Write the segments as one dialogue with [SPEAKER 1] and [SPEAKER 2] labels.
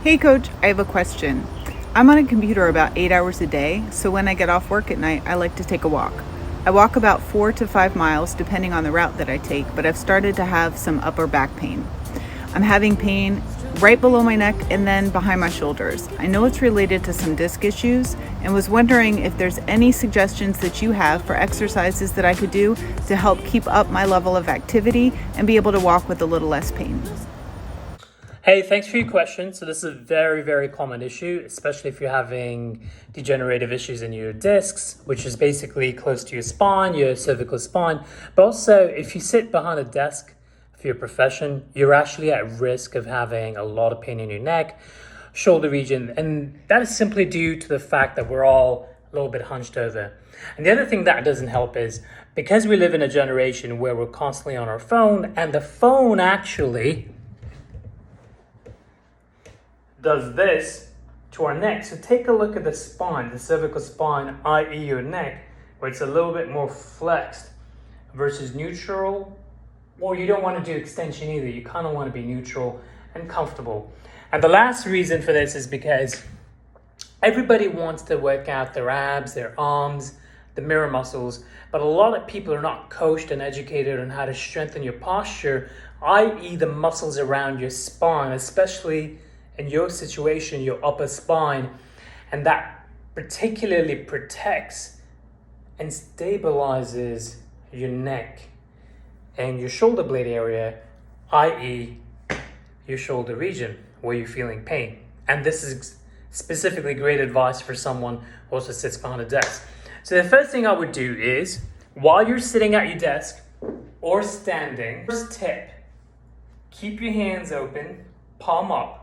[SPEAKER 1] Hey coach, I have a question. I'm on a computer about 8 hours a day, so when I get off work at night, I like to take a walk. I walk about 4 to 5 miles depending on the route that I take, but I've started to have some upper back pain. I'm having pain right below my neck and then behind my shoulders. I know it's related to some disc issues and was wondering if there's any suggestions that you have for exercises that I could do to help keep up my level of activity and be able to walk with a little less pain.
[SPEAKER 2] Hey, thanks for your question. So this is a very, very common issue, especially if you're having degenerative issues in your discs, which is basically close to your spine, your cervical spine. But also, if you sit behind a desk for your profession, you're actually at risk of having a lot of pain in your neck, shoulder region. And that is simply due to the fact that we're all a little bit hunched over. And the other thing that doesn't help is because we live in a generation where we're constantly on our phone, and the phone actually does this to our neck. So take a look at the spine, the cervical spine, i.e. your neck, where it's a little bit more flexed versus neutral, or you don't want to do extension either. You kind of want to be neutral and comfortable. And the last reason for this is because everybody wants to work out their abs, their arms, the mirror muscles, but a lot of people are not coached and educated on how to strengthen your posture, i.e. the muscles around your spine, especially in your situation, your upper spine, and that particularly protects and stabilizes your neck and your shoulder blade area, i.e. your shoulder region where you're feeling pain. And this is specifically great advice for someone who also sits behind a desk. So the first thing I would do is, while you're sitting at your desk or standing, first tip, keep your hands open, palm up.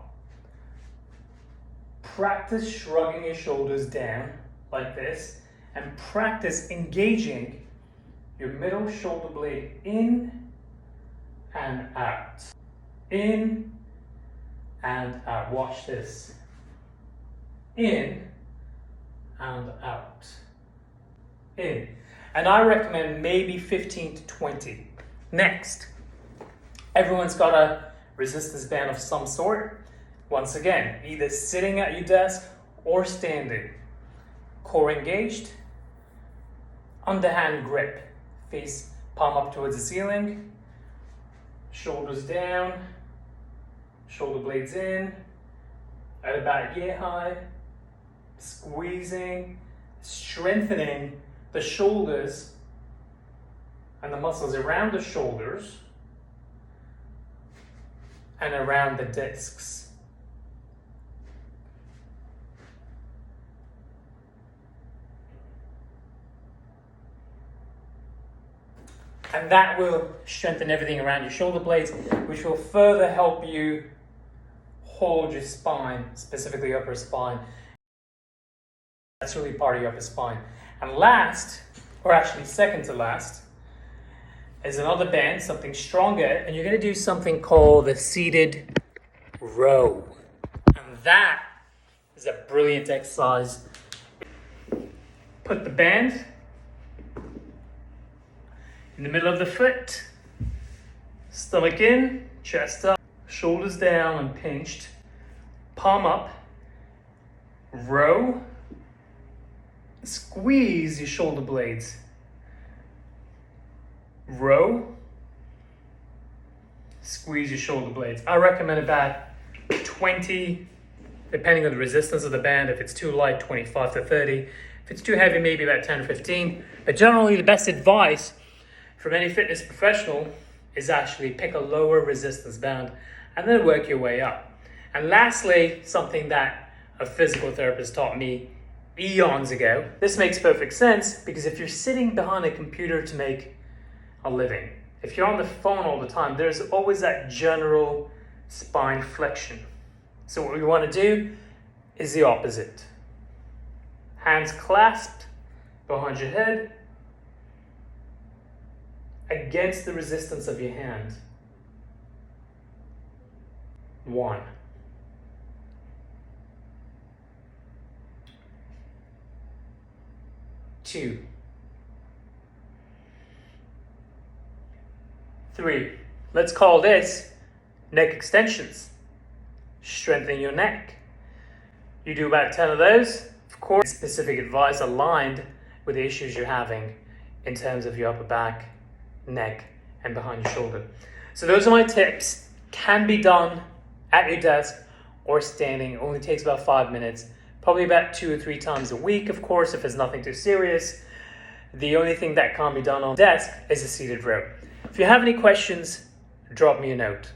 [SPEAKER 2] Practice shrugging your shoulders down like this, and practice engaging your middle shoulder blade in and out. In and out. Watch this. In and out. In. And I recommend maybe 15 to 20. Next, everyone's got a resistance band of some sort. Once again, either sitting at your desk or standing. Core engaged, underhand grip, face palm up towards the ceiling, shoulders down, shoulder blades in, at about ear high, squeezing, strengthening the shoulders and the muscles around the shoulders and around the discs. And that will strengthen everything around your shoulder blades, which will further help you hold your spine, specifically upper spine. That's really part of your upper spine. And last, or actually second to last, is another band, something stronger, and you're going to do something called the seated row. And that is a brilliant exercise. Put the band in the middle of the foot, stomach in, chest up, shoulders down and pinched, palm up, row, squeeze your shoulder blades, row, squeeze your shoulder blades. I recommend about 20, depending on the resistance of the band. If it's too light, 25 to 30. If it's too heavy, maybe about 10 or 15. But generally the best advice from any fitness professional is actually pick a lower resistance band and then work your way up. And lastly, something that a physical therapist taught me eons ago. This makes perfect sense because if you're sitting behind a computer to make a living, if you're on the phone all the time, there's always that general spine flexion. So what we want to do is the opposite. Hands clasped behind your head, against the resistance of your hand. 1. 2. 3. Let's call this neck extensions. strengthen your neck. You do about 10 of those, of course, specific advice aligned with the issues you're having in terms of your upper back, neck, and behind your shoulder. So those are my tips. Can be done at your desk or standing. It only takes about 5 minutes, probably about 2 or 3 times a week, of course, if it's nothing too serious. The only thing that can't be done on desk is a seated row. If you have any questions, drop me a note.